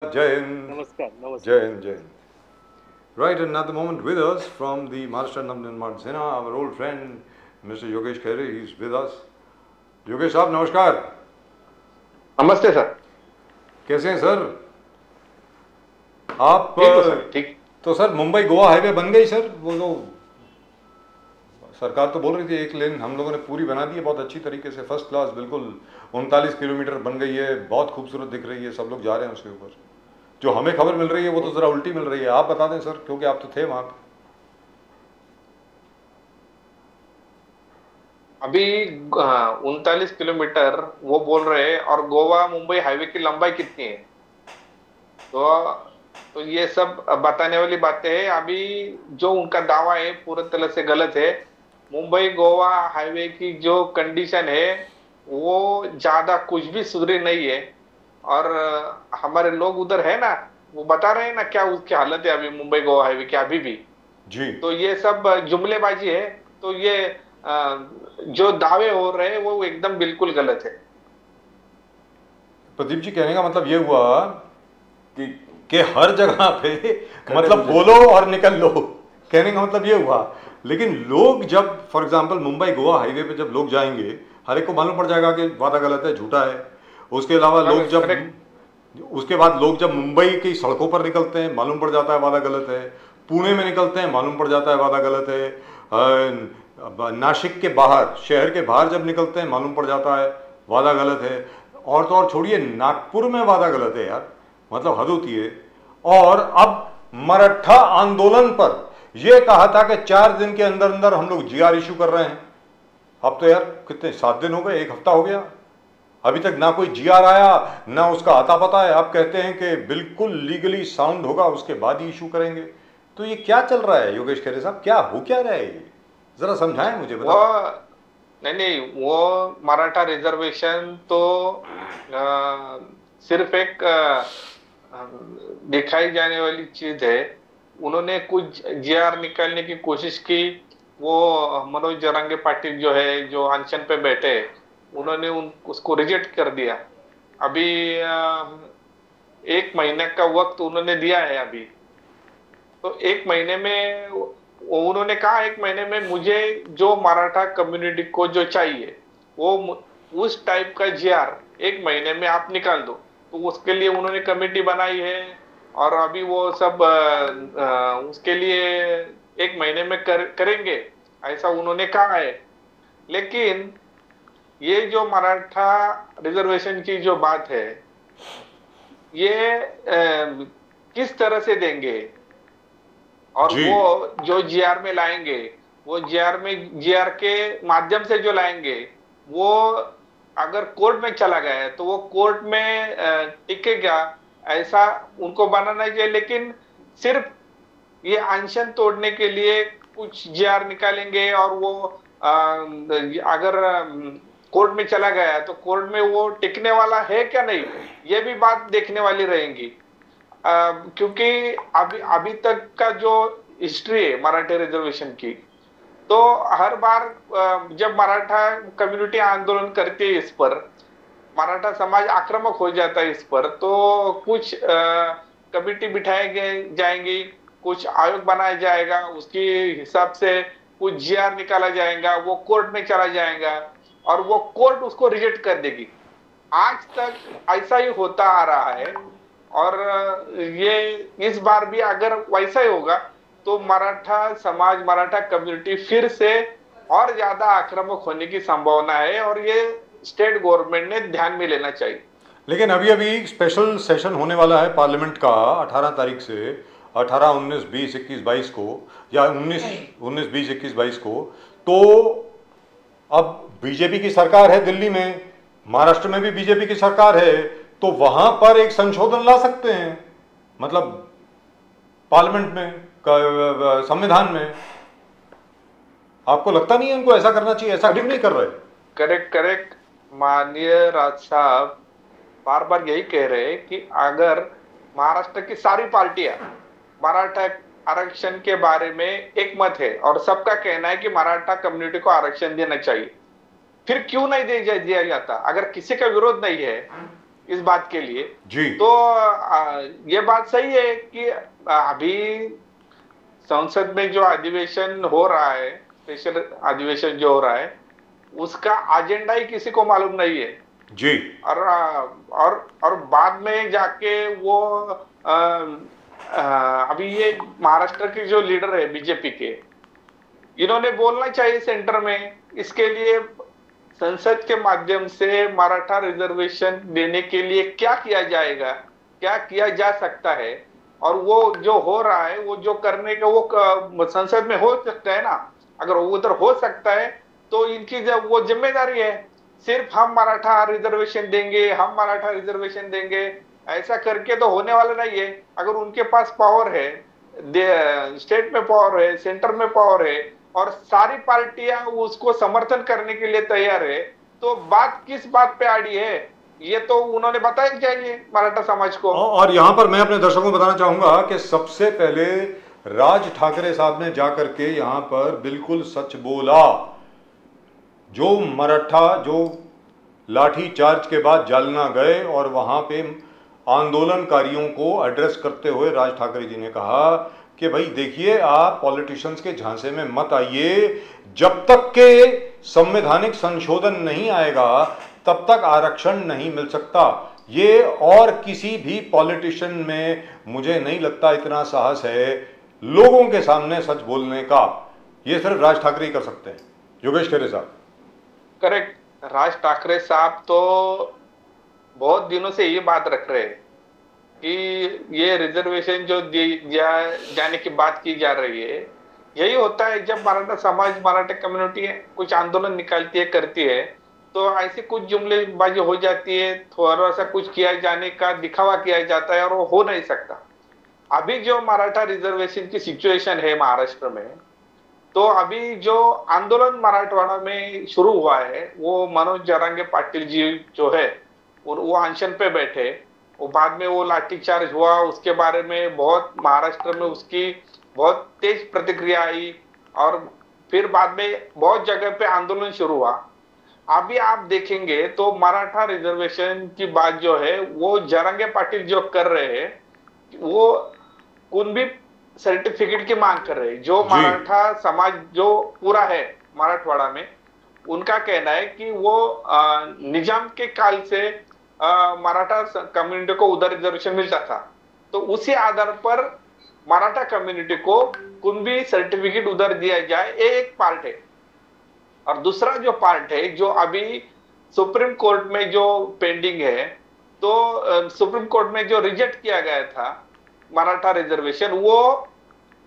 Jai Hind, नमस्कार Jai नमस्कार. Hind, Jai Hind. Right, and at the moment with us from the Maharashtra Navnirman Sena, our old friend Mr. Yogesh Khere, he's with us. Yogesh साहब नमस्कार. नमस्ते sir. कैसे हैं sir आप? ठीक हो सर. ठीक. तो सर मुंबई गोवा हाईवे बन गई सर. वो तो सरकार तो बोल रही थी एक लेन हम लोगों ने पूरी बना दी है बहुत अच्छी तरीके से, फर्स्ट क्लास, बिल्कुल 39 किलोमीटर बन गई है, बहुत खूबसूरत दिख रही है, सब लोग जा रहे हैं उसके ऊपर. जो हमें खबर मिल रही है वो तो जरा उल्टी मिल रही है. आप बता दें सर, क्योंकि आप तो थे वहां पे. अभी 39 किलोमीटर वो बोल रहे हैं, और गोवा मुंबई हाईवे की लंबाई कितनी है? तो ये सब बताने वाली बातें हैं. अभी जो उनका दावा है पूरी तरह से गलत है. मुंबई गोवा हाईवे की जो कंडीशन है वो ज्यादा कुछ भी सुधरी नहीं है. और हमारे लोग उधर है ना, वो बता रहे हैं ना क्या उसकी हालत है अभी मुंबई गोवा हाईवे की अभी भी. जी. तो ये सब जुमलेबाजी है. तो ये जो दावे हो रहे हैं वो एकदम बिल्कुल गलत है. प्रदीप जी, कहने का मतलब ये हुआ कि हर जगह पे मतलब बोलो और निकल लो. कहने का मतलब ये हुआ. लेकिन लोग जब for example Mumbai Goa highway पे जब लोग जाएंगे, हर एक को मालूम पड़ जाएगा कि वादा गलत है, झूठा है. उसके अलावा लोग जब उसके बाद लोग जब मुंबई की सड़कों पर निकलते हैं, मालूम पड़ जाता है वादा गलत है. पुणे में निकलते हैं, मालूम पड़ जाता है वादा गलत है. नासिक के बाहर, शहर के बाहर जब निकलते हैं, मालूम पड़ जाता है वादा गलत है. और तो और छोड़िए, नागपुर में वादा गलत है यार, मतलब हद होती है. और अब मराठा आंदोलन पर यह कहा था कि 4 दिन के अंदर अंदर हम लोग जीआर इशू कर रहे हैं. अब तो यार कितने 7 दिन हो गए, 1 हफ्ता हो गया, अभी तक ना कोई जीआर आया, ना उसका आता पता है. आप कहते हैं कि बिल्कुल लीगली साउंड होगा उसके बाद ही इशू करेंगे. तो ये क्या चल रहा है योगेश खरे साहब? क्या हो क्या रहा है ये? जरा समझाएं मुझे, बताओ. नहीं नहीं, वो मराठा रिजर्वेशन तो सिर्फ एक दिखाई जाने वाली चीज है. उन्होंने कुछ जीआर निकालने की कोशिश की. वो मनोज जरांगे पाटिल जो है, जो अनशन पे बैठे, उन्होंने उसको रिजेक्ट कर दिया. अभी 1 महीने का वक्त उन्होंने दिया है अभी. तो 1 महीने में उन्होंने कहा 1 महीने में मुझे जो मराठा कम्युनिटी को जो चाहिए वो उस टाइप का जीआर 1 महीने में आप निकाल दो. तो उसके लिए उन्होंने कमेटी बनाई है, और अभी वो सब उसके लिए 1 महीने में करेंगे ऐसा उन्होंने कहा है. लेकिन ये जो मराठा रिजर्वेशन की जो बात है, ये किस तरह से देंगे और वो जो जीआर में लाएंगे, वो जीआर के माध्यम से जो लाएंगे, वो अगर कोर्ट में चला गया है तो वो कोर्ट में टिकेगा, ऐसा उनको बनाना चाहिए. लेकिन सिर्फ ये अनशन तोड़ने के लिए कुछ जीआर निकालेंगे, और वो अगर कोर्ट में चला गया तो कोर्ट में वो टिकने वाला है क्या नहीं, ये भी बात देखने वाली रहेंगी. क्योंकि अभी तक का जो हिस्ट्री है मराठा रिजर्वेशन की, तो हर बार जब मराठा कम्युनिटी आंदोलन करती है इस पर, मराठा समाज आक्रामक हो जाता है इस पर, तो कुछ कमेटी बिठाए जाएंगी, कुछ आयोग बनाया जाएगा, उसके हिसाब से कुछ जीआर निकाला जाएगा, वो कोर्ट में चला जाएगा, और वो कोर्ट उसको रिजेक्ट कर देगी. आज तक ऐसा ही होता आ रहा है. और ये इस बार भी अगर वैसा ही होगा तो मराठा समाज, मराठा कम्युनिटी फिर से और ज्यादा आक्रामक होने की संभावना है, और ये स्टेट गवर्नमेंट ने ध्यान में लेना चाहिए. लेकिन अभी अभी स्पेशल सेशन होने वाला है पार्लियामेंट का 18 तारीख से, 18, 19, 20, 21, 22 को, या 19, 20, 21, 22 को. तो अब बीजेपी की सरकार है दिल्ली में, महाराष्ट्र में भी बीजेपी की सरकार है, तो वहां पर एक संशोधन ला सकते हैं, मतलब पार्लियामेंट में, संविधान में. आपको लगता नहीं है इनको ऐसा करना चाहिए? ऐसा क्यों नहीं कर रहे? करेक्ट. माननीय राज साहब बार बार यही कह रहे हैं कि अगर महाराष्ट्र की सारी पार्टियां मराठा आरक्षण के बारे में एक मत है, और सबका कहना है कि मराठा कम्युनिटी को आरक्षण देना चाहिए, फिर क्यों नहीं दिया जाता? अगर किसी का विरोध नहीं है, इस बात के लिए जी। तो ये बात सही है कि अभी संसद में जो अधिवेशन हो रहा है, स्पेशल अधिवेशन जो हो रहा है, उसका एजेंडा ही किसी को मालूम नहीं है जी। और बाद में जाके वो अभी ये महाराष्ट्र के जो लीडर है बीजेपी के, इन्होंने बोलना चाहिए सेंटर में इसके लिए संसद के माध्यम से मराठा रिजर्वेशन देने के लिए क्या किया जाएगा, क्या किया जा सकता है, और वो जो हो रहा है वो जो करने का वो संसद में हो सकता है ना, अगर वो उधर हो सकता है तो इनकी जब वो जिम्मेदारी है, सिर्फ हम मराठा रिजर्वेशन देंगे, हम मराठा रिजर्वेशन देंगे, ऐसा करके तो होने वाला नहीं है। अगर उनके पास पावर है, स्टेट में पावर है, सेंटर में पावर है, और सारी पार्टियां उसको समर्थन करने के लिए तैयार है, तो बात किस बात पे आड़ी है, ये तो उन्होंने बताया चाहिए मराठा समाज को। और यहां पर मैं अपने दर्शकों को बताना चाहूंगा कि सबसे पहले राज ठाकरे साहब ने जाकर के यहां पर बिल्कुल सच बोला। जो मराठा जो लाठी चार्ज के बाद जालना गए और वहां पे आंदोलनकारियों को एड्रेस करते हुए राज ठाकरे जी ने कहा कि भाई देखिए, आप पॉलिटिशियंस के झांसे में मत आइए, जब तक के संवैधानिक संशोधन नहीं आएगा तब तक आरक्षण नहीं मिल सकता। ये और किसी भी पॉलिटिशियन में मुझे नहीं लगता इतना साहस है लोगों के सामने सच बोलने का। ये सिर्फ राज ठाकरे ही कर सकते हैं। योगेश खैरे साहब। करेक्ट, राज ठाकरे साहब तो बहुत दिनों से ये बात रख रहे हैं कि ये रिजर्वेशन जो जाने की बात की जा रही है, यही होता है जब मराठा समाज, मराठा कम्युनिटी कुछ आंदोलन निकालती है, करती है, तो ऐसी कुछ जुमलेबाजी हो जाती है, थोड़ा सा कुछ किया जाने का दिखावा किया जाता है और वो हो नहीं सकता। अभी जो मराठा रिजर्वेशन की सिचुएशन है महाराष्ट्र में, तो अभी जो आंदोलन मराठवाड़ा में शुरू हुआ है, वो मनोज जरांगे पाटिल जी जो है वो अनशन पे बैठे, वो बाद में वो लाठीचार्ज हुआ, उसके बारे में बहुत महाराष्ट्र में उसकी बहुत तेज प्रतिक्रिया आई और फिर बाद में बहुत जगह पे आंदोलन शुरू हुआ। अभी आप देखेंगे तो मराठा रिजर्वेशन की बात जो है वो जरांगे पाटिल जो कर रहे हैं, वो कुणबी सर्टिफिकेट की मांग कर रहे हैं। जो मराठा समाज जो पूरा है मराठवाड़ा में, उनका कहना है कि वो निजाम के काल से मराठा कम्युनिटी को उधर रिजर्वेशन मिलता था, तो उसी आधार पर मराठा कम्युनिटी को कुणबी सर्टिफिकेट उधर दिया जाए, एक पार्ट है। और दूसरा जो पार्ट है जो अभी सुप्रीम कोर्ट में जो पेंडिंग है, तो सुप्रीम कोर्ट में जो रिजेक्ट किया गया था मराठा रिजर्वेशन, वो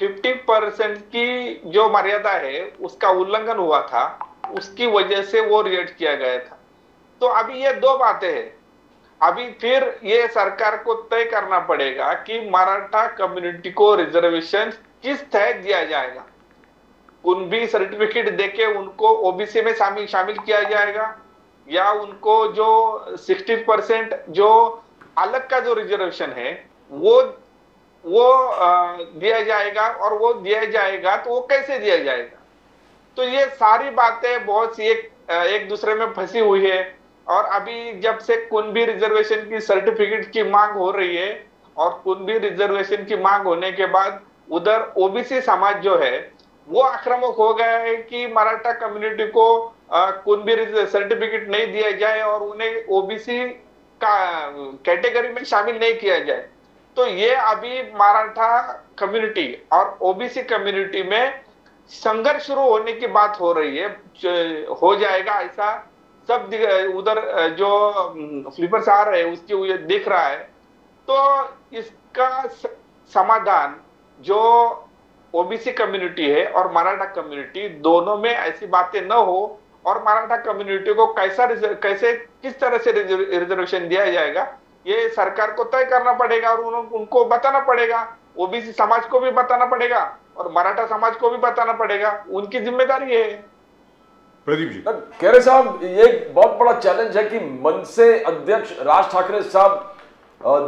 50% की जो मर्यादा है उसका उल्लंघन हुआ था, उसकी वजह से वो रिजेक्ट किया गया था। तो अभी ये दो बातें हैं। अभी फिर ये सरकार को तय करना पड़ेगा कि मराठा कम्युनिटी को रिजर्वेशन किस तहत दिया जाएगा। कुणबी सर्टिफिकेट देके उनको ओबीसी में शामिल किया जाएगा, या उनको जो 60% जो अलग का जो रिजर्वेशन है वो दिया जाएगा, और वो दिया जाएगा तो वो कैसे दिया जाएगा। तो ये सारी बातें बहुत सी एक दूसरे में फंसी हुई है। और अभी जब से कुणबी रिजर्वेशन की सर्टिफिकेट की मांग हो रही है, और कुणबी रिजर्वेशन की मांग होने के बाद उधर ओबीसी समाज जो है वो आक्रामक हो गया है कि मराठा कम्युनिटी को कुणबी सर्टिफिकेट नहीं दिया जाए और उन्हें ओबीसी का कैटेगरी में शामिल नहीं किया जाए। तो ये अभी मराठा कम्युनिटी और ओबीसी कम्युनिटी में संघर्ष शुरू होने की बात हो रही है। हो जाएगा ऐसा सब उधर जो फ्लिपर्स आ रहे हैं उसकी दिख रहा है। तो इसका समाधान जो ओबीसी कम्युनिटी है और मराठा कम्युनिटी दोनों में ऐसी बातें न हो, और मराठा कम्युनिटी को कैसे किस तरह से रिजर्वेशन दिया जाएगा, ये सरकार को तय करना पड़ेगा और उनको बताना पड़ेगा। ओबीसी समाज को भी बताना पड़ेगा और मराठा समाज को भी बताना पड़ेगा, उनकी जिम्मेदारी है। प्रदीप जी। खैरे साहब, ये बहुत बड़ा चैलेंज है कि मनसे अध्यक्ष राज ठाकरे साहब,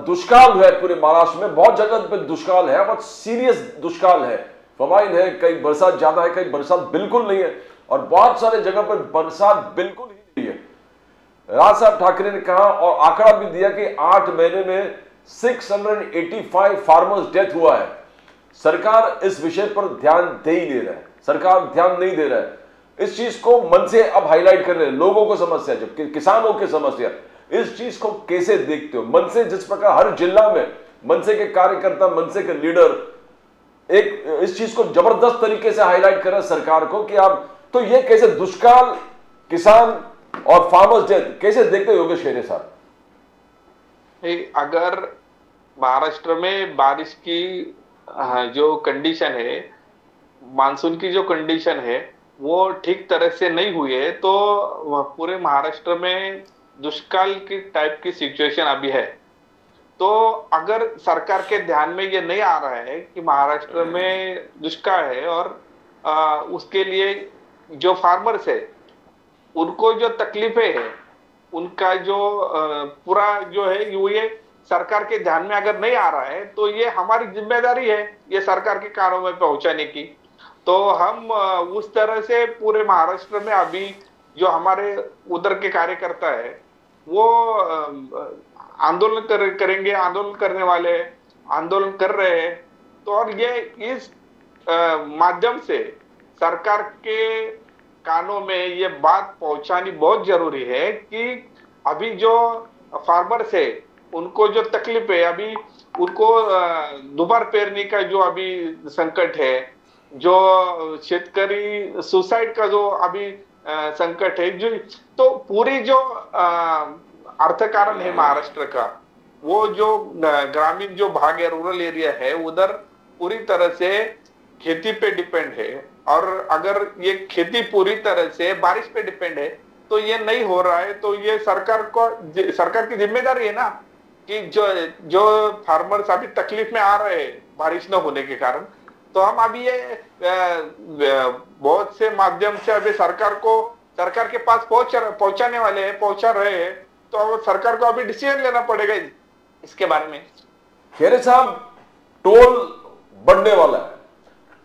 दुष्काल है पूरे महाराष्ट्र में, बहुत जगह पे दुष्काल है, बहुत सीरियस दुष्काल है, फवाइन है, कई बरसात ज्यादा है, कई बरसात बिल्कुल नहीं है, और बहुत सारे जगह पर बरसात बिल्कुल ही नहीं है। राज साहब ठाकरे ने कहा और आंकड़ा भी दिया कि 8 महीने में 685 फार्मर्स डेथ हुआ है। सरकार इस विषय पर ध्यान दे ही नहीं रहा है, सरकार ध्यान नहीं दे रहा है। इस चीज को मन से अब हाईलाइट कर रहे हैं, लोगों को समस्या, जबकि किसानों की समस्या। इस चीज को कैसे देखते हो मन से? जिस प्रकार हर जिला में मनसे के कार्यकर्ता, मनसे के लीडर एक इस चीज को जबरदस्त तरीके से हाईलाइट कर रहे हैं सरकार को कि आप, तो ये कैसे दुष्काल, किसान और फार्मर्स डेथ कैसे देखते हो योगेश खेरे साहब? अगर महाराष्ट्र में बारिश की जो कंडीशन है, मानसून की जो कंडीशन है वो ठीक तरह से नहीं हुई है, तो पूरे महाराष्ट्र में दुष्काल की टाइप की सिचुएशन अभी है। तो अगर सरकार के ध्यान में ये नहीं आ रहा है कि महाराष्ट्र में दुष्काल है और उसके लिए जो फार्मर्स है उनको जो तकलीफें है, उनका जो पूरा जो है वो ये सरकार के ध्यान में अगर नहीं आ रहा है, तो ये हमारी जिम्मेदारी है ये सरकार के कानों में पहुंचाने की। तो हम उस तरह से पूरे महाराष्ट्र में अभी जो हमारे उधर के कार्यकर्ता है वो आंदोलन करेंगे, आंदोलन करने वाले आंदोलन कर रहे हैं। तो और ये इस माध्यम से सरकार के कानों में ये बात पहुंचानी बहुत जरूरी है कि अभी जो फार्मर्स है उनको जो तकलीफ है, अभी उनको दोबार पेरने का जो अभी संकट है, जो शेतकरी सुसाइड का जो अभी संकट है, जो तो पूरी जो अर्थ कारण है महाराष्ट्र का, वो जो ग्रामीण जो भाग है, रूरल एरिया है, उधर पूरी तरह से खेती पे डिपेंड है। और अगर ये खेती पूरी तरह से बारिश पे डिपेंड है तो ये नहीं हो रहा है, तो ये सरकार की जिम्मेदारी है ना कि जो फार्मर्स अभी तकलीफ में आ रहे हैं बारिश न होने के कारण। तो हम अभी ये बहुत से माध्यम से अभी सरकार के पास पहुंचाने वाले हैं, पहुंचा रहे हैं। तो सरकार को अभी डिसीजन लेना पड़ेगा इसके बारे में। खेरे साहब, टोल बढ़ने वाला है।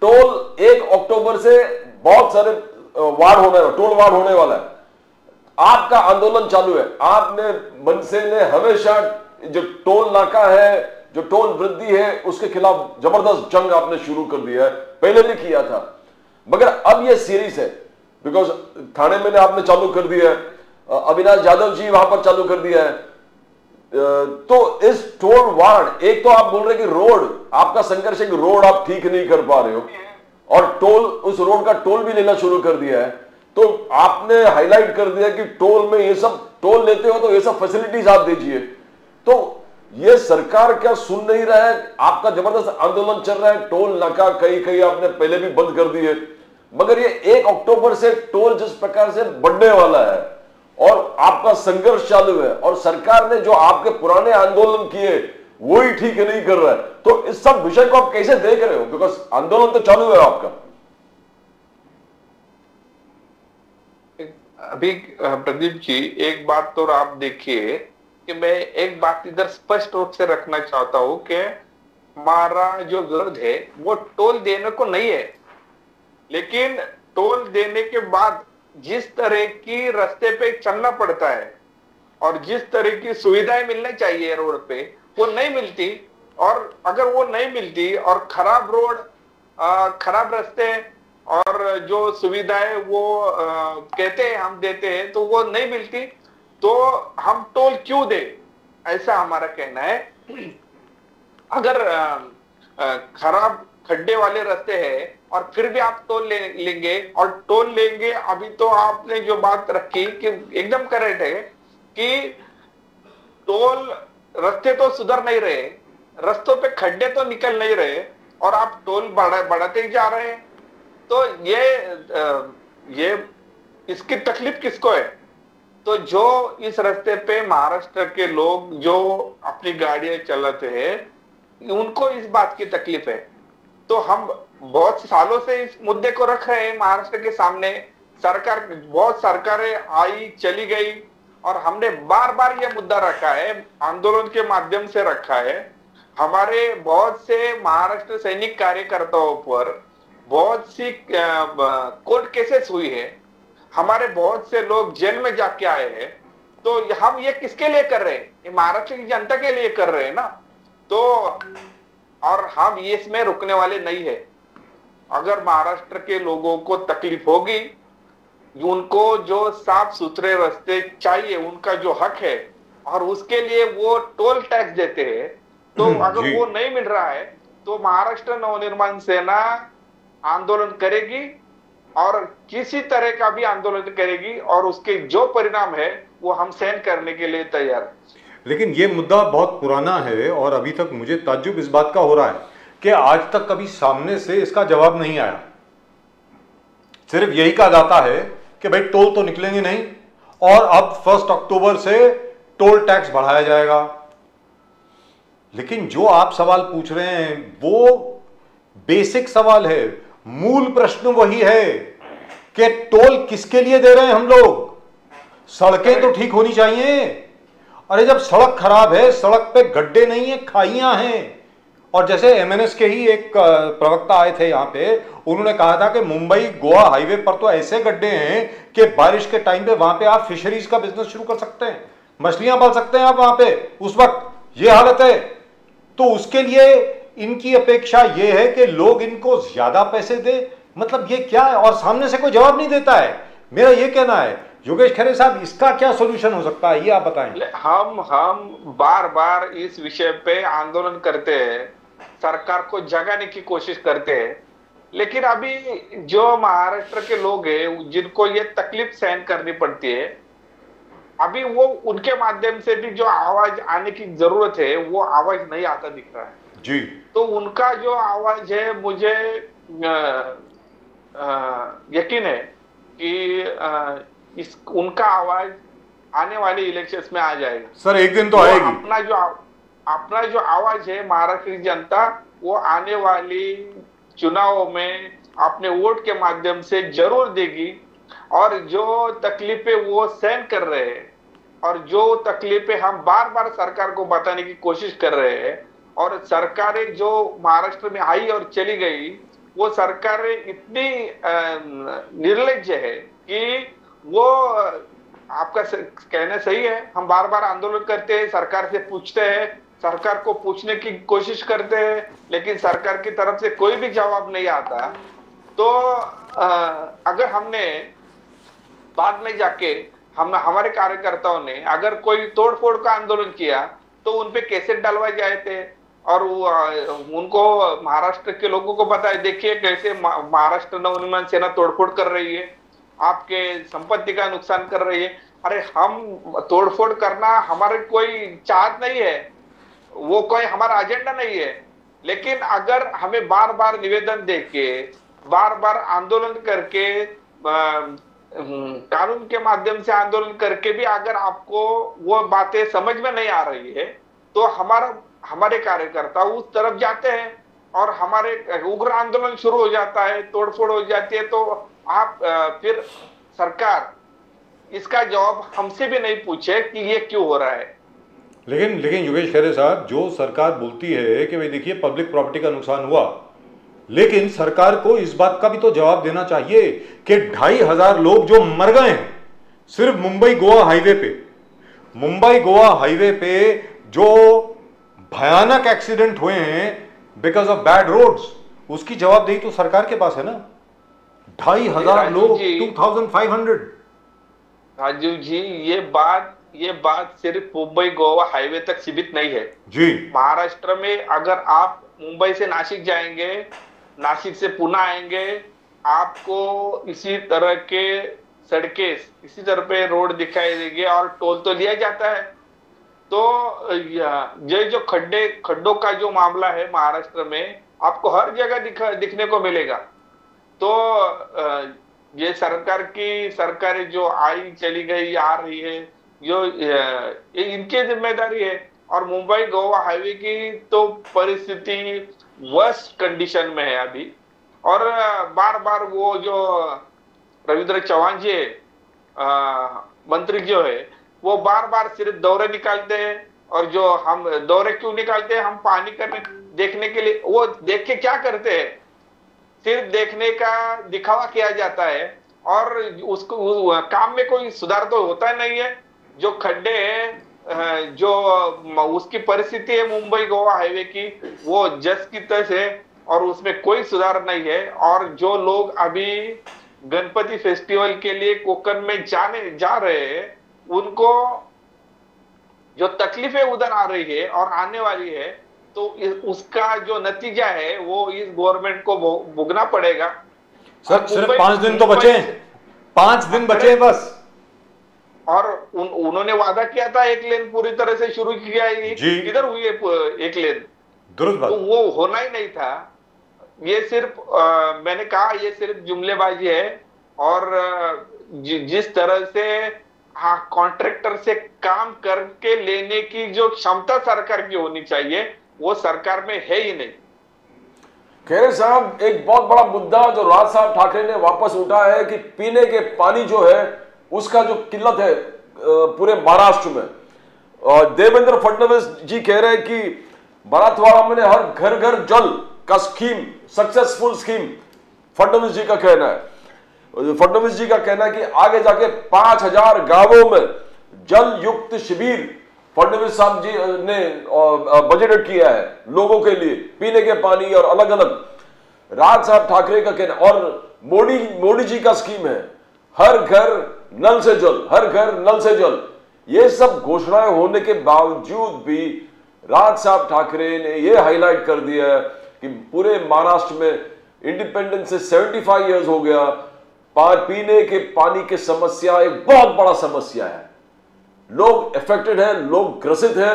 टोल 1 अक्टूबर से बहुत सारे वार्ड होने वाला, टोल वार्ड होने वाला है। आपका आंदोलन चालू है, आपने मनसे ने हमेशा जो टोल नाका है, जो टोल वृद्धि है, उसके खिलाफ जबरदस्त जंग आपने शुरू कर दिया है, पहले भी किया था। मगर अब यह सीरीज है, बिकॉज थाने में आपने चालू कर दिया है, अविनाश यादव जी वहां पर चालू कर दिया है। तो इस टोल वार्ड, एक तो आप बोल रहे कि रोड, आपका संघर्ष है कि रोड आप ठीक नहीं कर पा रहे हो, और टोल, उस रोड का टोल भी लेना शुरू कर दिया है। तो आपने हाईलाइट कर दिया कि टोल में ये सब, टोल लेते हो तो ये सब फैसिलिटीज आप दीजिए। तो ये सरकार क्या सुन नहीं रहा है? आपका जबरदस्त आंदोलन चल रहा है, टोल नाका कहीं कहीं आपने पहले भी बंद कर दिए, मगर ये 1 अक्टूबर से टोल जिस प्रकार से बढ़ने वाला है और आपका संघर्ष चालू है, और सरकार ने जो आपके पुराने आंदोलन किए वो ही ठीक नहीं कर रहा है, तो इस सब विषय को आप कैसे देख रहे हो? बिकॉज आंदोलन तो चालू है आपका। अभी प्रदीप जी, एक बात तो आप देखिए कि मैं एक बात इधर स्पष्ट रूप से रखना चाहता हूं कि हमारा जो विरोध है वो टोल देने को नहीं है, लेकिन टोल देने के बाद जिस तरह की रास्ते पे चलना पड़ता है और जिस तरह की सुविधाएं मिलनी चाहिए रोड पे, वो नहीं मिलती। और अगर वो नहीं मिलती और खराब रोड, खराब रास्ते और जो सुविधाएं वो कहते हैं हम देते हैं, तो वो नहीं मिलती, तो हम टोल क्यों दे, ऐसा हमारा कहना है। अगर खराब खड्डे वाले रास्ते हैं और फिर भी आप टोल लेंगे और टोल लेंगे, अभी तो आपने जो बात रखी कि एकदम करेक्ट है कि टोल, रास्ते तो सुधर नहीं रहे, रास्तों पे खड्डे तो निकल नहीं रहे और आप टोल बढ़ाते ही जा रहे हैं। तो ये इसकी तकलीफ किसको है? तो जो इस रास्ते पे महाराष्ट्र के लोग जो अपनी गाड़ियां चलाते हैं, उनको इस बात की तकलीफ है। तो हम बहुत सालों से इस मुद्दे को रख रहे हैं महाराष्ट्र के सामने। सरकार, बहुत सरकारें आई चली गई और हमने बार बार ये मुद्दा रखा है, आंदोलन के माध्यम से रखा है। हमारे बहुत से महाराष्ट्र सैनिक कार्यकर्ताओं पर बहुत सी कोर्ट केसेस हुई है, हमारे बहुत से लोग जेल में जाके आए हैं, तो हम ये किसके लिए कर रहे हैं? ये महाराष्ट्र की जनता के लिए कर रहे हैं ना। तो और हम ये इसमें रुकने वाले नहीं है। अगर महाराष्ट्र के लोगों को तकलीफ होगी, उनको जो साफ सुथरे रास्ते चाहिए, उनका जो हक है, और उसके लिए वो टोल टैक्स देते हैं, तो अगर वो नहीं मिल रहा है तो महाराष्ट्र नवनिर्माण सेना आंदोलन करेगी, और किसी तरह का भी आंदोलन करेगी, और उसके जो परिणाम है वो हम सहन करने के लिए तैयार हैं। लेकिन ये मुद्दा बहुत पुराना है और अभी तक मुझे ताज्जुब इस बात का हो रहा है कि आज तक कभी सामने से इसका जवाब नहीं आया। सिर्फ यही कहा जाता है कि भाई टोल तो निकलेंगे नहीं, और अब 1 अक्टूबर से टोल टैक्स बढ़ाया जाएगा। लेकिन जो आप सवाल पूछ रहे हैं वो बेसिक सवाल है, मूल प्रश्न वही है कि टोल किसके लिए दे रहे हैं हम लोग? सड़कें तो ठीक होनी चाहिए। अरे जब सड़क खराब है, सड़क पे गड्ढे नहीं है, खाइयां हैं। और जैसे एमएनएस के ही एक प्रवक्ता आए थे यहाँ पे, उन्होंने कहा था कि मुंबई गोवा हाईवे पर तो ऐसे गड्ढे हैं कि बारिश के टाइम पे वहां पे आप फिशरीज का बिजनेस शुरू कर सकते हैं, मछलियां पाल सकते हैं आप वहां पे। उस वक्त ये हालत है। तो उसके लिए इनकी अपेक्षा ये है कि लोग इनको ज्यादा पैसे दे। मतलब ये क्या है? और सामने से कोई जवाब नहीं देता है। मेरा ये कहना है योगेश खरे साहब, इसका क्या सोल्यूशन हो सकता है, ये आप बताएं। हम बार बार इस विषय पे आंदोलन करते हैं, सरकार को जगाने की कोशिश करते हैं, लेकिन अभी जो महाराष्ट्र के लोग हैं जिनको ये तकलीफ सहन करनी पड़ती है, अभी वो उनके माध्यम से भी जो आवाज आने की जरूरत है वो आवाज नहीं आता दिख रहा है जी। तो उनका जो आवाज है, मुझे यकीन है कि उनका आवाज आने वाले इलेक्शंस में आ जाएगा। सर एक दिन तो आएगी। अपना जो आवाज है महाराष्ट्र की जनता, वो आने वाली चुनावों में अपने वोट के माध्यम से जरूर देगी। और जो तकलीफें वो सहन कर रहे हैं, और जो तकलीफें हम बार बार सरकार को बताने की कोशिश कर रहे हैं, और सरकारें जो महाराष्ट्र में आई और चली गई, वो सरकारें इतनी निर्लज्ज है कि वो, आपका कहना सही है, हम बार बार आंदोलन करते हैं, सरकार से पूछते हैं, सरकार को पूछने की कोशिश करते हैं, लेकिन सरकार की तरफ से कोई भी जवाब नहीं आता। तो अगर हमने बाद में जाके हमारे कार्यकर्ताओं ने अगर कोई तोड़फोड़ का आंदोलन किया तो उनपे कैसेट डलवाए जाए थे, और उनको महाराष्ट्र के लोगों को बताया, देखिए कैसे महाराष्ट्र नवनिर्माण सेना तोड़फोड़ कर रही है, आपके संपत्ति का नुकसान कर रही है। अरे हम तोड़फोड़ करना हमारे कोई चाहत नहीं है, वो कोई हमारा एजेंडा नहीं है, लेकिन अगर हमें बार बार निवेदन देके, बार बार आंदोलन करके, कानून के माध्यम से आंदोलन करके भी अगर आपको वो बातें समझ में नहीं आ रही है, तो हमारे कार्यकर्ता उस तरफ जाते हैं और हमारे उग्र आंदोलन शुरू हो जाता है, तोड़फोड़ हो जाती है। तो आप फिर सरकार इसका जवाब हमसे भी नहीं पूछे कि ये क्यों हो रहा है। लेकिन योगेश खरे साहब, जो सरकार बोलती है कि भाई देखिए पब्लिक प्रॉपर्टी का नुकसान हुआ, लेकिन सरकार को इस बात का भी तो जवाब देना चाहिए कि 2,500 लोग जो मर गए हैं सिर्फ मुंबई गोवा हाईवे पे, मुंबई गोवा हाईवे पे जो भयानक एक्सीडेंट हुए हैं बिकॉज ऑफ बैड रोड्स, उसकी जवाबदेही तो सरकार के पास है ना। 2,500 लोग, 2,500। राजीव जी, ये बात सिर्फ मुंबई गोवा हाईवे तक सीमित नहीं है जी। महाराष्ट्र में अगर आप मुंबई से नासिक जाएंगे, नासिक से पुणे आएंगे, आपको इसी तरह के सड़कें, इसी तरह पे रोड दिखाई देंगे, और टोल तो लिया जाता है। तो ये जो खड्डों का जो मामला है महाराष्ट्र में, आपको हर जगह दिखने को मिलेगा। तो ये सरकारें जो आई चली गई आ रही है, जो ये इनकी जिम्मेदारी है। और मुंबई गोवा हाईवे की तो परिस्थिति वर्स्ट कंडीशन में है अभी। और बार बार वो जो रविंद्र चौहान जी मंत्री जो है, वो बार बार सिर्फ दौरे निकालते हैं। और जो हम दौरे क्यों निकालते हैं, हम पानी देखने के लिए, वो देख के क्या करते हैं, सिर्फ देखने का दिखावा किया जाता है, और उसको काम में कोई सुधार तो होता नहीं है। जो खड्डे हैं, जो उसकी परिस्थिति है मुंबई गोवा हाईवे की, वो जस की तस है और उसमें कोई सुधार नहीं है। और जो लोग अभी गणपति फेस्टिवल के लिए कोकण में जा रहे हैं, उनको जो तकलीफें उधर आ रही है और आने वाली है, तो उसका जो नतीजा है वो इस गवर्नमेंट को भुगतना पड़ेगा। सर सिर्फ 5 दिन तो बचे हैं, 5 दिन बचे हैं बस। और उन्होंने वादा किया था एक लेन पूरी तरह से शुरू किया है, किधर हुई है एक लेन? दुरुस्त बात। तो वो होना ही नहीं था। ये सिर्फ मैंने कहा ये सिर्फ जुमलेबाजी है। और जिस तरह से कॉन्ट्रैक्टर से काम करके लेने की जो क्षमता सरकार की होनी चाहिए, वो सरकार में है ही नहीं। खेरे साहब, एक बहुत बड़ा मुद्दा जो राज साहब ठाकरे ने वापस उठाया है कि पीने के पानी जो है उसका जो किल्लत है पूरे महाराष्ट्र में। और देवेंद्र फडणवीस जी कह रहे हैं कि मराठवाड़ा में हर घर घर जल का स्कीम, सक्सेसफुल स्कीम, फडणवीस जी का कहना है। फडणवीस जी का कहना है कि आगे जाके 5000 गांवों में जल युक्त शिविर फडणवीस साहब जी ने बजट किया है लोगों के लिए, पीने के पानी और अलग अलग। राज साहब ठाकरे का कहना, और मोदी जी का स्कीम है हर घर नल से जल, हर घर नल से जल। ये सब घोषणाएं होने के बावजूद भी राज साहब ठाकरे ने यह हाईलाइट कर दिया है कि पूरे महाराष्ट्र में इंडिपेंडेंस से 75 इयर्स हो गया, पीने के पानी की समस्या एक बहुत बड़ा समस्या है। लोग अफेक्टेड है, लोग ग्रसित है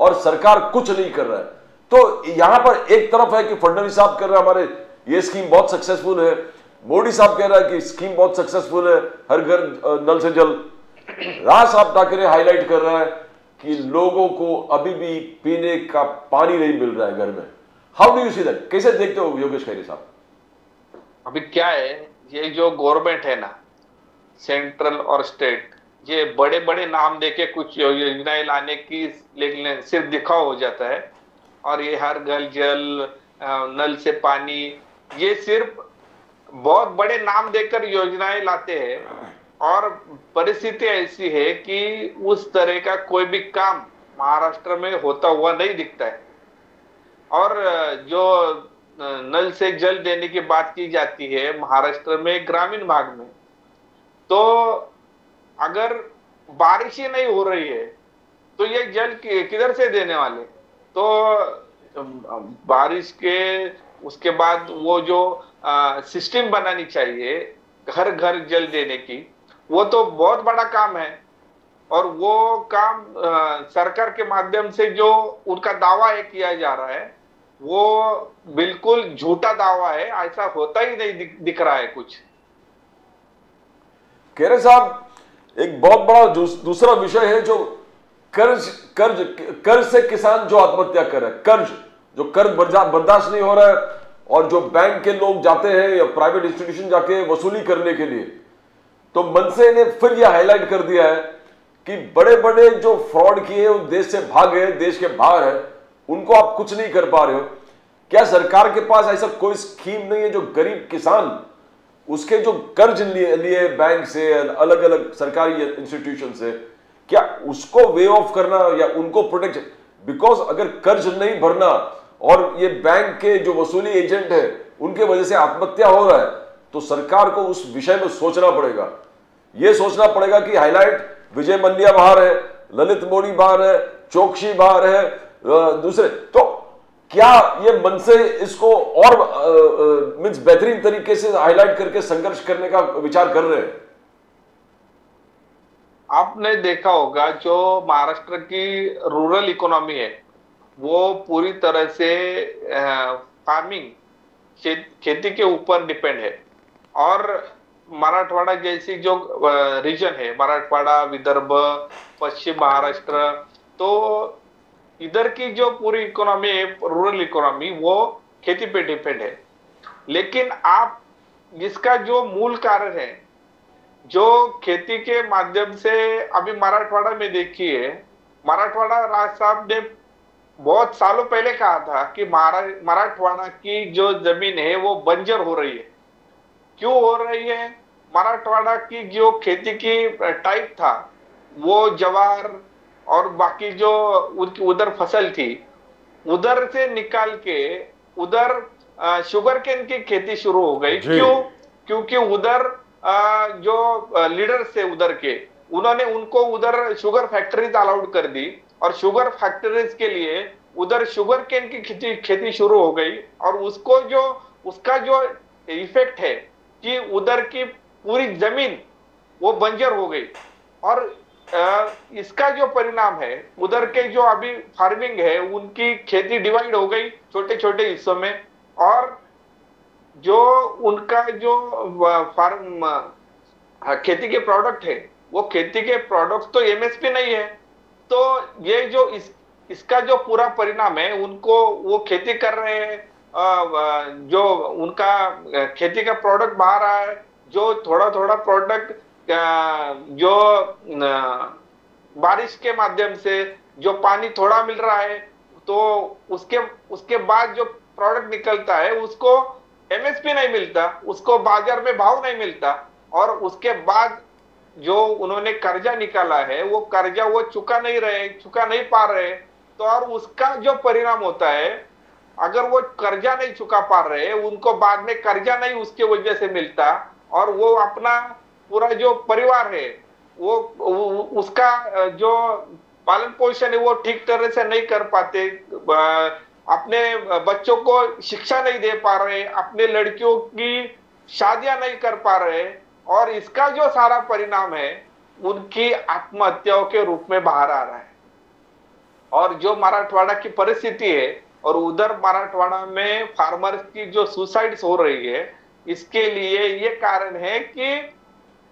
और सरकार कुछ नहीं कर रहा है। तो यहां पर एक तरफ है कि फडणवीस साहब कर रहे हैं हमारे ये स्कीम बहुत सक्सेसफुल है, मोदी साहब कह रहा है कि स्कीम बहुत सक्सेसफुल है, हर घर नल से जल। राज साहब ठाकरे हाईलाइट कर रहा है कि लोगों को अभी भी पीने का पानी नहीं मिल रहा है घर में। How do you see that? कैसे देखते हो योगेश खैरे साहब? अभी क्या है, ये जो गवर्नमेंट है ना, सेंट्रल और स्टेट, ये बड़े बड़े नाम देके कुछ योजनाएं लाने की लेकिन सिर्फ दिखावा हो जाता है। और ये हर घर जल, नल से पानी, ये सिर्फ बहुत बड़े नाम देकर योजनाएं लाते हैं। और परिस्थिति ऐसी है कि उस तरह का कोई भी काम महाराष्ट्र में होता हुआ नहीं दिखता है। और जो नल से जल देने की बात की जाती है महाराष्ट्र में ग्रामीण भाग में, तो अगर बारिश ही नहीं हो रही है तो ये जल किधर से देने वाले? तो बारिश के उसके बाद वो जो सिस्टम बनानी चाहिए हर घर जल देने की, वो तो बहुत बड़ा काम है। और वो काम सरकार के माध्यम से जो उनका दावा है किया जा रहा है, वो बिल्कुल झूठा दावा है, ऐसा होता ही नहीं दिख रहा है कुछ। खेरे साहब, एक बहुत बड़ा दूसरा विषय है जो कर्ज से किसान जो आत्महत्या कर रहे हैं, कर्ज बर्दाश्त नहीं हो रहा है और जो बैंक के लोग जाते हैं या प्राइवेट इंस्टीट्यूशन जाके वसूली करने के लिए, तो मनसे ने फिर यह हाईलाइट कर दिया है कि बड़े बड़े जो फ्रॉड किए वो देश से भाग गए, देश के बाहर है, उनको आप कुछ नहीं कर पा रहे हो। क्या सरकार के पास ऐसा कोई स्कीम नहीं है जो गरीब किसान उसके जो कर्ज लिए बैंक से, अलग अलग सरकारी इंस्टीट्यूशन से, क्या उसको वे ऑफ करना या उनको प्रोटेक्ट? बिकॉज अगर कर्ज नहीं भरना और ये बैंक के जो वसूली एजेंट है उनके वजह से आत्महत्या हो रहा है, तो सरकार को उस विषय में सोचना पड़ेगा। यह सोचना पड़ेगा कि हाईलाइट विजय मल्ल्या बाहर है, ललित मोदी बाहर है, चोकसी बाहर है, दूसरे, तो क्या ये मन से इसको और मींस बेहतरीन तरीके से हाईलाइट करके संघर्ष करने का विचार कर रहे हैं? आपने देखा होगा जो महाराष्ट्र की रूरल इकोनॉमी है वो पूरी तरह से फार्मिंग, खेती के ऊपर डिपेंड है। और मराठवाड़ा जैसी जो रीजन है, मराठवाड़ा, विदर्भ, पश्चिम महाराष्ट्र, तो इधर की जो पूरी इकोनॉमी है, रूरल इकोनॉमी, वो खेती पे डिपेंड है। लेकिन आप इसका जो मूल कारण है, जो खेती के माध्यम से अभी मराठवाड़ा में देखिए, मराठवाड़ा राज साहब ने बहुत सालों पहले कहा था कि मराठवाड़ा की जो जमीन है वो बंजर हो रही है। क्यों हो रही है? मराठवाड़ा की जो खेती की टाइप था वो ज्वार और बाकी जो उनकी उधर फसल थी, उधर से निकाल के उधर शुगर केन की खेती शुरू हो गई। क्यों? क्योंकि उधर जो लीडर्स थे उधर के, उन्होंने उनको उधर शुगर फैक्ट्रीज अलाउड कर दी और शुगर फैक्ट्रीज के लिए उधर शुगर केन की खेती शुरू हो गई। और उसका जो इफेक्ट है कि उधर की पूरी जमीन वो बंजर हो गई। और इसका जो परिणाम है, उधर के जो अभी फार्मिंग है उनकी खेती डिवाइड हो गई छोटे छोटे हिस्सों में। और जो उनका जो फार्म खेती के प्रोडक्ट है, वो खेती के प्रोडक्ट तो एमएसपी नहीं है। तो ये जो इसका जो पूरा परिणाम है, उनको वो खेती कर रहे हैं, जो उनका खेती का प्रोडक्ट बाहर आ रहा है, जो थोड़ा थोड़ा प्रोडक्ट जो बारिश के माध्यम से जो पानी थोड़ा मिल रहा है, तो उसके बाद जो प्रोडक्ट निकलता है उसको एमएसपी नहीं मिलता, उसको बाजार में भाव नहीं मिलता। और उसके बाद जो उन्होंने कर्जा निकाला है, वो कर्जा वो चुका नहीं पा रहे। तो और उसका जो परिणाम होता है, अगर वो कर्जा नहीं चुका पा रहे, उनको बाद में कर्जा नहीं उसके वजह से मिलता, और वो अपना पूरा जो परिवार है वो उसका जो पालन पोषण है वो ठीक तरह से नहीं कर पाते, अपने बच्चों को शिक्षा नहीं दे पा रहे, अपने लड़कियों की शादियां नहीं कर पा रहे। और इसका जो सारा परिणाम है उनकी आत्महत्याओं के रूप में बाहर आ रहा है। और जो मराठवाड़ा की परिस्थिति है, और उधर मराठवाड़ा में फार्मर्स की जो सुसाइड्स हो रही है, इसके लिए ये कारण है कि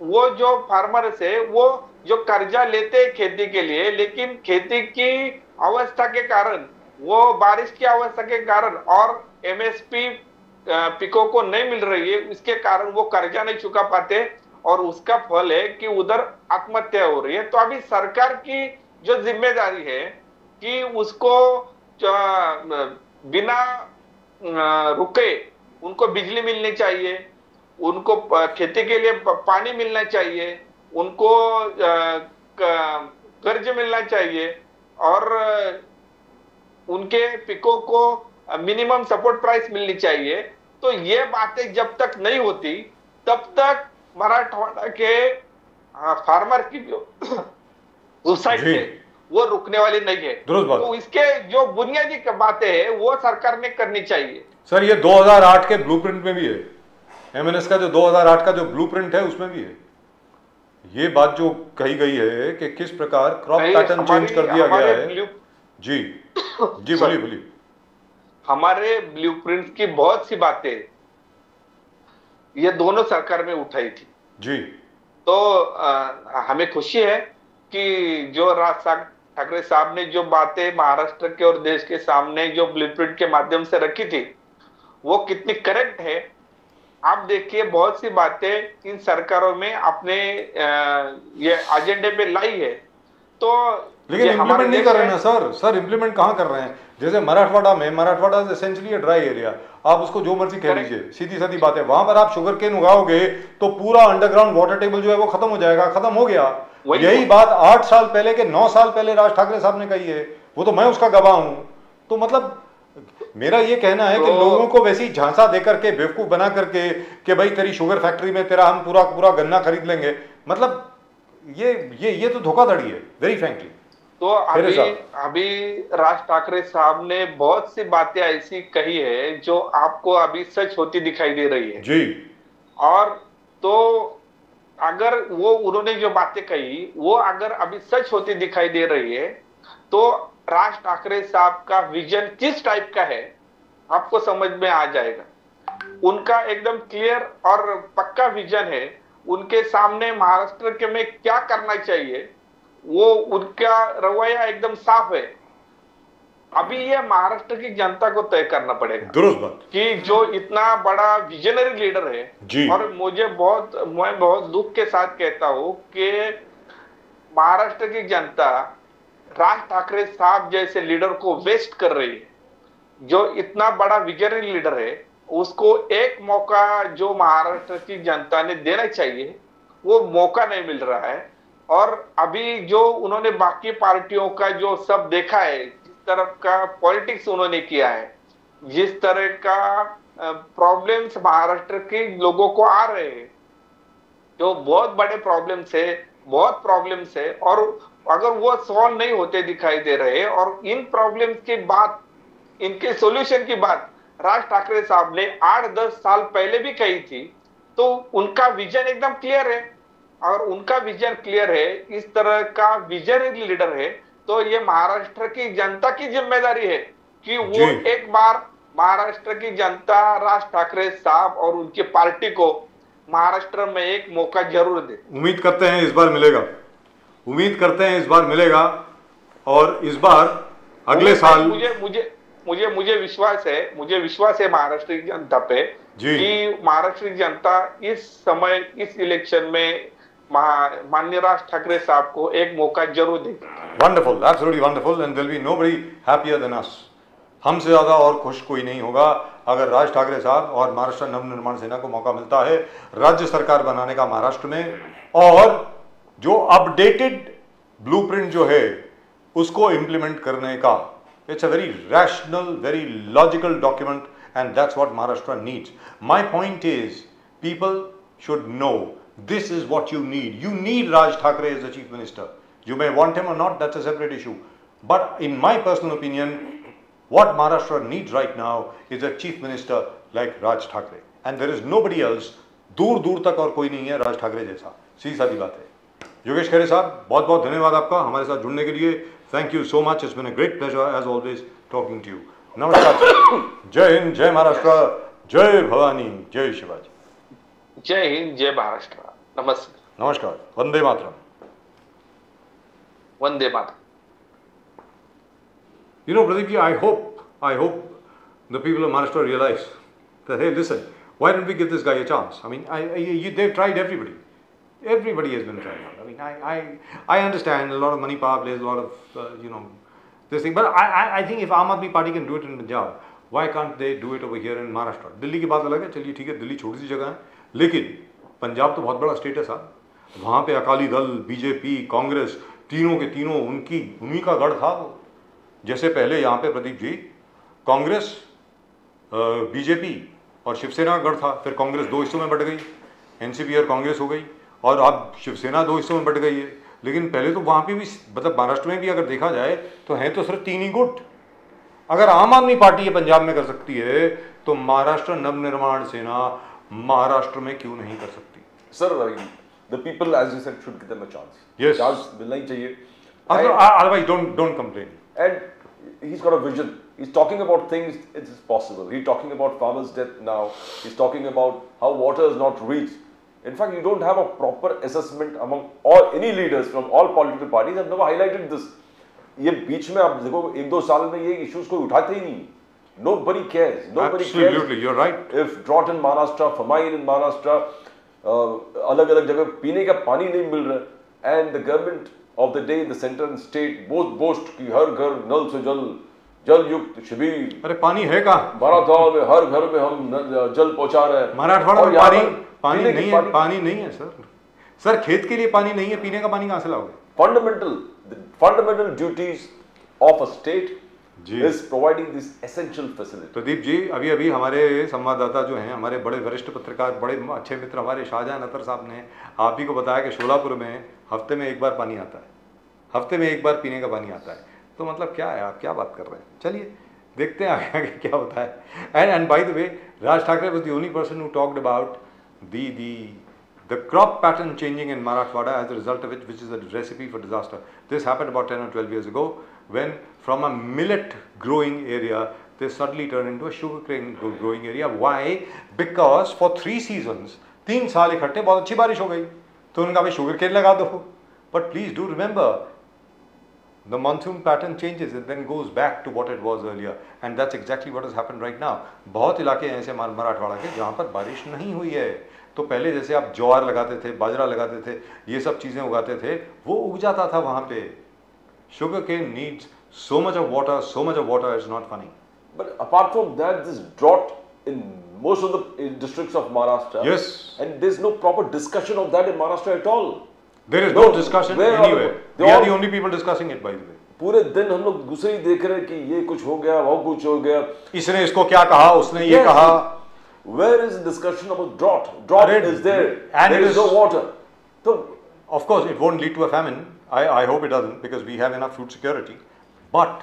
वो जो फार्मर्स है वो जो कर्जा लेते हैं खेती के लिए, लेकिन खेती की अवस्था के कारण, वो बारिश की अवस्था के कारण और एमएसपी पिको को नहीं मिल रही है, इसके कारण वो कर्जा नहीं चुका पाते, और उसका फल है कि उधर आत्महत्या हो रही है। तो अभी सरकार की जो जिम्मेदारी है कि उसको बिना रुके उनको बिजली मिलनी चाहिए, उनको खेती के लिए पानी मिलना चाहिए, उनको कर्ज मिलना चाहिए, और उनके पिको को मिनिमम सपोर्ट प्राइस मिलनी चाहिए। तो ये बातें जब तक नहीं होती, तब तक मराठवाड़ा के फार्मर की जो सुसाइड है वो रुकने वाली नहीं है। तो इसके जो बुनियादी बातें हैं वो सरकार ने करनी चाहिए। सर, ये 2008 के ब्लूप्रिंट में भी है, एमएनएस का जो 2008 का जो ब्लूप्रिंट है उसमें भी है ये बात जो कही गई है कि किस प्रकार क्रॉप पैटर्न चेंज कर दिया गया है। जी जी, बोलिए। हमारे ब्लूप्रिंट की बहुत सी बातें ये दोनों सरकार में उठाई थी जी। तो हमें खुशी है कि जो राज ठाकरे साहब ने जो बातें महाराष्ट्र के और देश के सामने जो ब्लूप्रिंट के माध्यम से रखी थी, वो कितनी करेक्ट है। आप देखिए, बहुत सी बातें इन सरकारों में अपने ये एजेंडे पे लाई है, तो लेकिन इम्प्लीमेंट नहीं कर रहे ना सर इम्प्लीमेंट कहाँ कर रहे हैं। जैसे मराठवाड़ा एसेंशियली ड्राई एरिया, आप उसको जो मर्जी कह लीजिए, सीधी सादी बात है। वहां पर आप शुगर केन उगाओगे तो पूरा अंडरग्राउंड वाटर टेबल जो है वो खत्म हो जाएगा, खत्म हो गया। यही बात 8 साल पहले के 9 साल पहले राज ठाकरे साहब ने कही है, वो तो मैं उसका गवाह हूं। तो मतलब मेरा ये कहना है कि लोगों को वैसी झांसा देकर के, बेवकूफ बना करके कि भाई तेरी शुगर फैक्ट्री में तेरा हम पूरा गन्ना खरीद लेंगे, मतलब ये तो धोखाधड़ी है, वेरी फ्रैंकली। तो अभी राज ठाकरे साहब ने बहुत सी बातें ऐसी कही है जो आपको अभी सच होती दिखाई दे रही है जी। और तो अगर वो उन्होंने जो बातें कही वो अगर अभी सच होती दिखाई दे रही है, तो राज ठाकरे साहब का विजन किस टाइप का है आपको समझ में आ जाएगा। उनका एकदम क्लियर और पक्का विजन है। उनके सामने महाराष्ट्र के में क्या करना चाहिए, वो उनका रवैया एकदम साफ है। अभी ये महाराष्ट्र की जनता को तय करना पड़ेगा दुरुस्त बात कि जो इतना बड़ा विजनरी लीडर है जी। और मैं बहुत दुख के साथ कहता हूं कि महाराष्ट्र की जनता राज ठाकरे साहब जैसे लीडर को वेस्ट कर रही है। जो इतना बड़ा विजनरी लीडर है, उसको एक मौका जो महाराष्ट्र की जनता ने देना चाहिए, वो मौका नहीं मिल रहा है। और अभी जो उन्होंने बाकी पार्टियों का जो सब देखा है, जिस तरह का पॉलिटिक्स उन्होंने किया है, जिस तरह का प्रॉब्लम्स महाराष्ट्र के लोगों को आ रहे हैं, जो बहुत बड़े प्रॉब्लम्स है, बहुत प्रॉब्लम्स है, और अगर वो सॉल्व नहीं होते दिखाई दे रहे, और इन प्रॉब्लम्स के बाद इनके सॉल्यूशन की बात राज ठाकरे साहब ने 8-10 साल पहले भी कही थी, तो उनका विजन एकदम क्लियर है। और उनका विजन क्लियर है, इस तरह का विजनरी लीडर है, तो ये महाराष्ट्र की जनता की जिम्मेदारी है कि वो एक बार महाराष्ट्र की जनता राज ठाकरे साहब और उनकी पार्टी को महाराष्ट्र में एक मौका जरूर दे। उम्मीद करते हैं इस बार मिलेगा, उम्मीद करते हैं इस बार मिलेगा, और इस बार अगले साल मुझे विश्वास है महाराष्ट्र की जनता पे कि महाराष्ट्र की जनता इस समय इस इलेक्शन में माननीय राज ठाकरे साहब को एक मौका जरूर देगी। Wonderful, absolutely wonderful, and there will be nobody happier than us. हमसे ज्यादा और खुश कोई नहीं होगा अगर राज ठाकरे साहब और महाराष्ट्र नवनिर्माण सेना को मौका मिलता है राज्य सरकार बनाने का महाराष्ट्र में, और जो अपडेटेड ब्लूप्रिंट जो है उसको इंप्लीमेंट करने का। It's a very rational, very logical document, and that's what Maharashtra needs. My point is people should know this is what you need. You need Raj Thakre as the chief minister. You may want him or not, that's a separate issue. But in my personal opinion, what Maharashtra needs right now is a chief minister like Raj Thakre. And there is nobody else, दूर दूर तक और कोई नहीं है राज ठाकरे जैसा। सीधी सादी बात है। योगेश खरे साहब, बहुत बहुत धन्यवाद आपका हमारे साथ जुड़ने के लिए। Thank you so much, it's been a great pleasure as always talking to you. नमस्कार, जय हिंद, जय महाराष्ट्र, जय भवानी, जय शिवाजी। जय हिंद, जय महाराष्ट्र, नमस्कार, नमस्कार, Vande Mataram, Vande Mataram. You know, Pradeep ji, I hope the people of Maharashtra realize that, hey, listen, why don't we give this guy a chance? I mean, they've tried everybody. Everybody has been tried out. I mean, I understand a lot of money power plays a lot of, this thing. But I think if Aam Aadmi Party can do it in Punjab, why can't they do it over here in Maharashtra? Delhi की बात अलग है, चलिए ठीक है, दिल्ली छोटी सी जगह है, लेकिन पंजाब तो बहुत बड़ा स्टेट है साहब। वहाँ पे अकाली दल, बीजेपी, कांग्रेस, तीनों के तीनों उन्हीं का गढ़ था वो। जैसे पहले यहाँ पे प्रदीप जी कांग्रेस, बीजेपी और शिवसेना का गढ़ था, फिर कांग्रेस 2 हिस्सों में बट गई, एनसीपी और कांग्रेस हो गई, और अब शिवसेना 2 हिस्सों में बट गई है। लेकिन पहले तो वहाँ पे भी, मतलब महाराष्ट्र में भी अगर देखा जाए तो हैं तो सिर्फ 3 ही गुट। अगर आम आदमी पार्टी ये पंजाब में कर सकती है तो महाराष्ट्र नवनिर्माण सेना महाराष्ट्र में क्यों नहीं कर सकती? Sir, the people, as you said, should give them a chance. Yes. Chance मिलना ही चाहिए. Otherwise, don't complain. And he's got a vision. He's talking about things it is possible. He's talking about farmers' death now. He's talking about how water is not reached. In fact, you don't have a proper assessment among any leaders from all political parties have never highlighted this. ये बीच में आप देखो 1-2 साल में ये issues कोई उठाते ही नहीं. Nobody cares. Nobody Absolutely, cares. you're right. If drought in Maharashtra, famine in Maharashtra, अलग-अलग जगह पीने का पानी नहीं मिल रहा, and the government of the day, the center and state both boast कि हर घर नल से जल युक्त शिविर। अरे पानी है कहाँ? मराठवाड़ा में हर घर में हम जल पहुंचा रहे हैं। मराठवाड़ा में पानी नहीं है, पानी नहीं है सर, खेत के लिए पानी नहीं है, पीने का पानी कहाँ से लाओगे? Fundamental duties of a state is providing this essential facility. Pradeep ji, अभी हमारे संवाददाता जो हैं, हमारे बड़े वरिष्ठ पत्रकार, बड़े अच्छे मित्र हमारे शाहजहां अतर साहब ने आप ही को बताया कि शोलापुर में हफ्ते में 1 बार पानी आता है, हफ्ते में 1 बार पीने का पानी आता है। तो मतलब क्या है, आप क्या बात कर रहे हैं? चलिए देखते हैं आगे क्या होता है। And by the way, Raj Thackeray was the only person who talked about the crop pattern changing in Marathwada as a result of it, which is a recipe for disaster. This happened about 10 or 12 years ago when from a millet growing area they suddenly turned into a sugarcane growing area. Why? Because for 3 seasons, 3 साल इकट्ठे बहुत अच्छी बारिश हो गई, तो उनका भाई sugarcane लगा दो। But please do remember, the monsoon pattern changes and then goes back to what it was earlier, and that's exactly what has happened right now. बहुत इलाके ऐसे मराठवाड़ा के जहाँ पर बारिश नहीं हुई है, तो पहले जैसे आप ज्वार लगाते थे, बाजरा लगाते थे, ये सब चीज़ें उगाते थे, वो उग जाता था वहाँ पे। Sugarcane needs so much of water, it's not funny. But apart from that, this drought in most of the districts of Maharashtra, yes, and there's no proper discussion of that in Maharashtra at all. There is no discussion anywhere. We are the only people discussing it, by the way. पूरे दिन हम लोग दूसरे ही देख रहे हैं कि ये कुछ हो गया, वो कुछ हो गया, इसने इसको क्या कहा, उसने ये कहा. Where is discussion about drought? Drought is there, and there is no water. So, of course, it won't lead to a famine. I hope it doesn't, because we have enough food security. But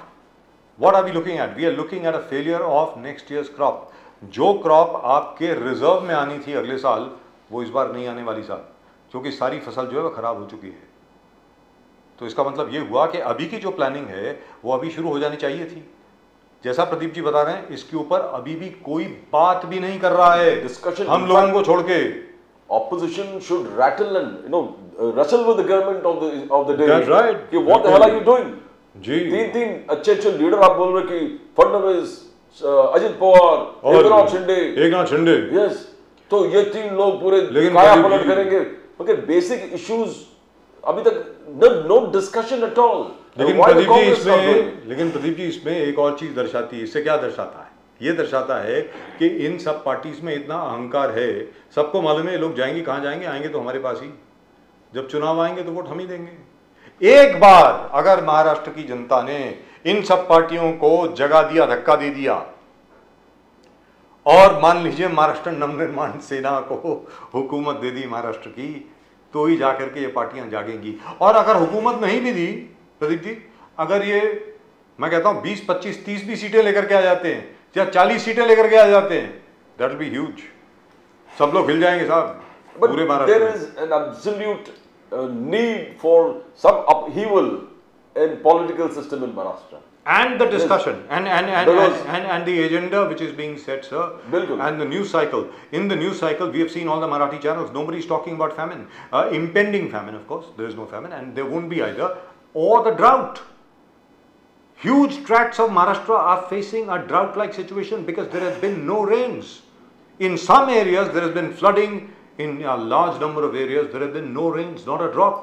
what are we looking at? We are looking at a failure of next year's crop. जो crop आपके reserve में आनी थी अगले साल, वो इस बार नहीं आने वाली साल, क्योंकि सारी फसल जो है वो खराब हो चुकी है. तो इसका मतलब ये हुआ कि अभी की जो प्लानिंग है वो अभी शुरू हो जानी चाहिए थी. जैसा प्रदीप जी बता रहे हैं, इसके ऊपर अभी भी कोई बात भी नहीं कर रहा है डिस्कशन हम लोगों को छोड़ के. Opposition should rattle and wrestle with the government of the day. That's right. कि what the hell are you doing? जी. तीन अच्छे लीडर आप बोल रहे कि फडणवीस, अजित पवार, एकनाथ शिंदे. यस, तो ये तीन लोग पूरे काया पलट करेंगे. ओके, बेसिक इश्यूज अभी तक नो डिस्कशन एट ऑल. लेकिन प्रदीप जी इसमें एक और चीज दर्शाती है. इससे क्या दर्शाता है? ये दर्शाता है कि इन सब पार्टीज में इतना अहंकार है. सबको मालूम है लोग जाएंगे कहां जाएंगे, आएंगे तो हमारे पास ही. जब चुनाव आएंगे तो वोट हम ही देंगे. एक बार अगर महाराष्ट्र की जनता ने इन सब पार्टियों को जगा दिया, धक्का दे दिया, और मान लीजिए महाराष्ट्र नवनिर्माण सेना को हुकूमत दे दी महाराष्ट्र की, तो ही जाकर के ये पार्टियां जागेंगी. और अगर हुकूमत नहीं भी दी प्रदीप जी, अगर ये मैं कहता हूं 20, 25, 30 भी सीटें लेकर के आ जाते हैं या 40 सीटें लेकर के आ जाते हैं, दैट विल बी ह्यूज. सब लोग हिल जाएंगे साहब पूरे महाराष्ट्र में. There is an absolute need for some upheaval in political system in Maharashtra. And the discussion and the agenda which is being set, sir. Bilkul. And the news cycle. In the news cycle, we have seen all the Marathi channels. Nobody is talking about famine. Impending famine, of course. There is no famine, and there won't be either. Or the drought. Huge tracts of Maharashtra are facing a drought-like situation because there has been no rains. In some areas, there has been flooding. In a large number of areas, there have been no rains, not a drop.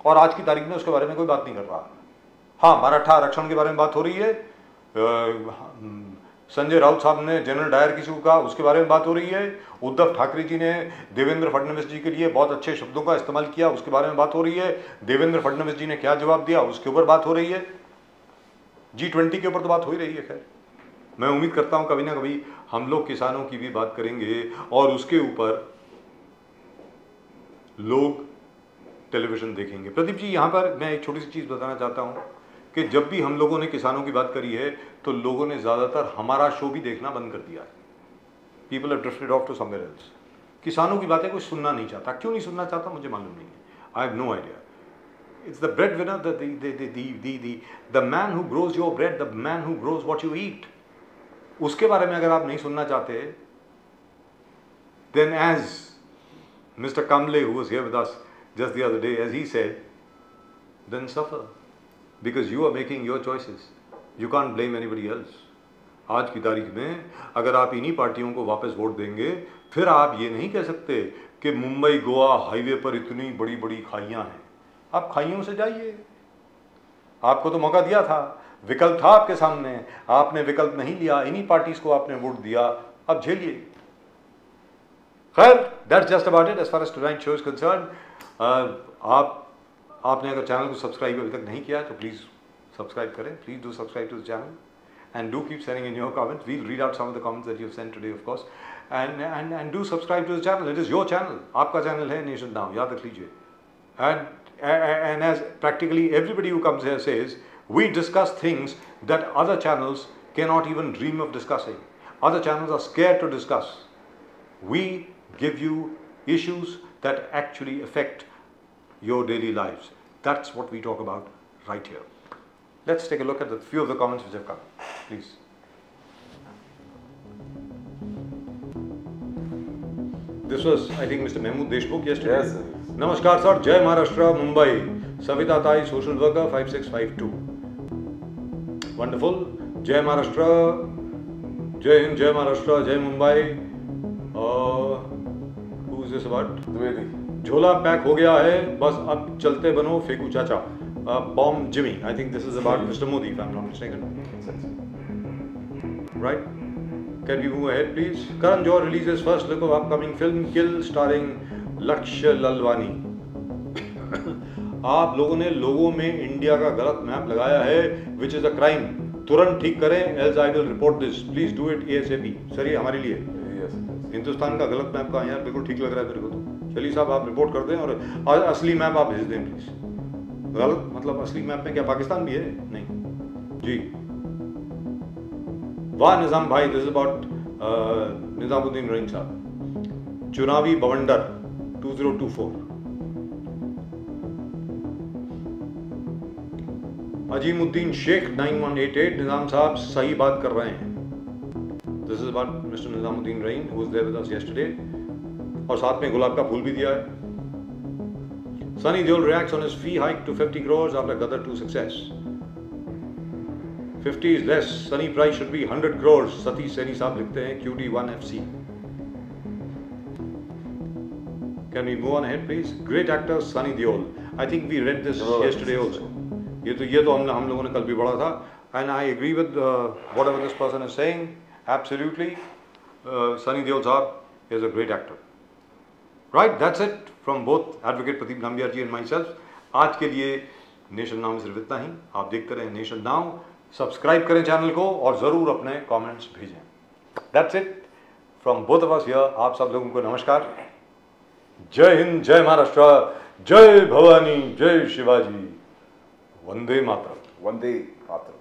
और आज की तारीख में उसके बारे में कोई बात नहीं कर रहा. हाँ, मराठा आरक्षण के बारे में बात हो रही है. संजय राउत साहब ने जनरल डायर किसी को कहा, उसके बारे में बात हो रही है. उद्धव ठाकरे जी ने देवेंद्र फडणवीस जी के लिए बहुत अच्छे शब्दों का इस्तेमाल किया, उसके बारे में बात हो रही है. देवेंद्र फडणवीस जी ने क्या जवाब दिया, उसके ऊपर बात हो रही है. G20 के ऊपर तो बात हो ही रही है. खैर, मैं उम्मीद करता हूं कभी ना कभी हम लोग किसानों की भी बात करेंगे और उसके ऊपर लोग टेलीविजन देखेंगे. प्रदीप जी, यहां पर मैं एक छोटी सी चीज बताना चाहता हूं कि जब भी हम लोगों ने किसानों की बात करी है तो लोगों ने ज्यादातर हमारा शो भी देखना बंद कर दिया है. People have drifted off to somewhere else. किसानों की बातें कोई सुनना नहीं चाहता. क्यों नहीं सुनना चाहता मुझे मालूम नहीं है. I have no idea. It's the breadwinner, the man who grows your bread, the man who grows what you eat. उसके बारे में अगर आप नहीं सुनना चाहते, then as Mr. Kamble, who was here with us just the other day, as he said, then suffer, because you are making your choices. You can't blame anybody else. आज की तारीख में अगर आप इन्हीं पार्टियों को वापस वोट देंगे, फिर आप ये नहीं कह सकते कि मुंबई गोवा हाईवे पर इतनी बड़ी बड़ी खाइयां हैं. आप खाइयों से जाइए. आपको तो मौका दिया था, विकल्प था आपके सामने, आपने विकल्प नहीं लिया, इन्हीं पार्टीज को आपने वोट दिया. अब झेलिए. खैर, that's just about it as far as tonight show is concerned. आपने अगर चैनल को सब्सक्राइब अभी तक नहीं किया तो प्लीज सब्सक्राइब करें. Please do subscribe to the channel and do keep sending in your comments. We'll read out some of the comments that you've sent today, of course, and do subscribe to the channel. It is your channel. आपका channel है Nation Now, याद रख लीजिए. And as practically everybody who comes here says, we discuss things that other channels cannot even dream of discussing. Other channels are scared to discuss. We give you issues that actually affect your daily lives. That's what we talk about right here. Let's take a look at a few of the comments which have come, please. This was, I think, Mr. Mehmood Deshmukh yesterday. Yes, sir. Namaskar, sir. Jai Maharashtra, Mumbai. Savita Tai, social worker, 5652. Wonderful. Jai Maharashtra. Jai Hind, Jai Maharashtra, Jai Mumbai. Who is this about? Dwivedi. झोला pack हो गया है, बस अब चलते बनो फेंकू चाचा. Bomb Jimmy. I think this is about Mr. Modi, if I'm not mistaken. Right? Can we move ahead, please? Karan Johar releases first look of upcoming film Kill, starring Lakshya Lalwani. आप लोगों ने लोगों में India का गलत map लगाया है, which is a crime. तुरंत ठीक करें, else I will report this, please do it ASAP। Sir ये हमारे लिए हिंदुस्तान का गलत मैप का यार बिल्कुल ठीक लग रहा है मेरे को तो। चलिए साहब आप रिपोर्ट कर दें और असली मैप आप भेज दें प्लीज। गलत मतलब असली मैप में क्या पाकिस्तान भी है? नहीं जी। वाह निजाम भाई, दिस इज अबाउट निजामुद्दीन रईन साहब, चुनावी बवंडर 2024। अजीमुद्दीन शेख 9188, निजाम साहब सही बात कर रहे हैं। This is about mister Nizamuddin Raeen who was there with us yesterday, और साथ में गुलाब का फूल भी दिया है। Sunny Deol reacts on his fee hike to 50 crores after Gadar 2 success. 50 is less. Sunny price should be 100 crores. Satish Saini साहब लिखते हैं QD1FC. Can we move on ahead, please? Great actor Sunny Deol. I think we read this yesterday also. ये तो हम लोगों ने कल भी पढ़ा था. And I agree with whatever this person is saying. Absolutely, Sunny Deol साहब is a great actor. Right, that's it from both Advocate Pradeep Nambiar ji and myself. आज के लिए नेशन नाउ में सिर्फ इतना ही। आप देखते रहें नेशन नाउ, सब्सक्राइब करें चैनल को और ज़रूर अपने कमेंट्स भेजें। That's it from both of us here. आप सब लोगों को नमस्कार। जय हिंद, जय महाराष्ट्र, जय भवानी, जय शिवाजी, वंदे मातरम। वंदे मातरम।